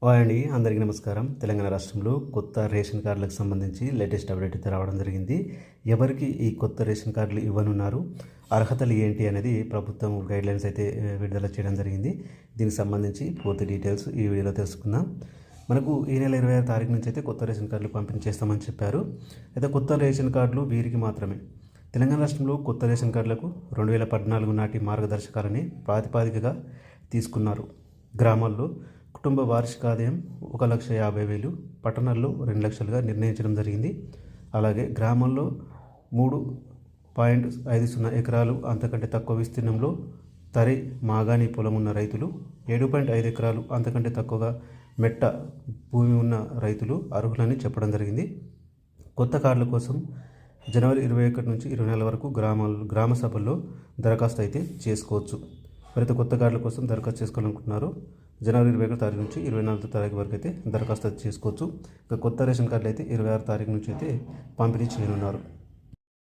Hi అండి, అందరికీ నమస్కారం. తెలంగాణ రాష్ట్రంలో కొత్త రేషన్ కార్డులకు సంబంధించి లేటెస్ట్ అప్డేట్ అయితే రావడం జరిగింది. ఎవరికి ఈ కొత్త రేషన్ కార్డులు ఇవ్వనున్నారు, అర్హతలు ఏంటి అనేది ప్రభుత్వం గైడ్లైన్స్ అయితే విడుదల చేయడం జరిగింది. దీనికి సంబంధించి పూర్తి డీటెయిల్స్ ఈ వీడియోలో తెలుసుకుందాం. మనకు ఈ నెల 26 తారీఖు నుంచి అయితే కొత్త రేషన్ కార్డులు పంపిణీ చేస్తామని చెప్పారు. అయితే కొత్త రేషన్ కార్డులు వీరికి మాత్రమే. తెలంగాణ రాష్ట్రంలో కొత్త రేషన్ కార్డులకు 2014 నాటి మార్గదర్శకాలని ప్రాతిపాదికగా తీసుకున్నారు. గ్రామాల్లో కుటుంబ వార్షిక ఆదాయం 1,50,000, పట్టణాల్లో 2 లక్షలుగా నిర్ణయించడం జరిగింది. అలాగే గ్రామాల్లో 3.50 ఎకరాలు అంతకంటే తక్కువ విస్తీర్ణంలో తరి మాగాణి పొలం ఉన్న రైతులు, 7.5 ఎకరాలు అంతకంటే తక్కువగా మెట్ట భూమి ఉన్న రైతులు అర్హులని చెప్పడం జరిగింది. కొత్త కార్డుల కోసం జనవరి 21 నుంచి 24 వరకు గ్రామ సభల్లో దరఖాస్తు అయితే చేసుకోవచ్చు. మరైతే కొత్త కార్డుల కోసం దరఖాస్తు చేసుకోవాలనుకుంటున్నారు, జనవరి 21 తారీఖు నుంచి 24 తారీఖు వరకు అయితే దరఖాస్తు చేసుకోవచ్చు. ఇక కొత్త రేషన్ కార్డులు అయితే 26 తారీఖు నుంచి అయితే పంపిణీ చేయనున్నారు.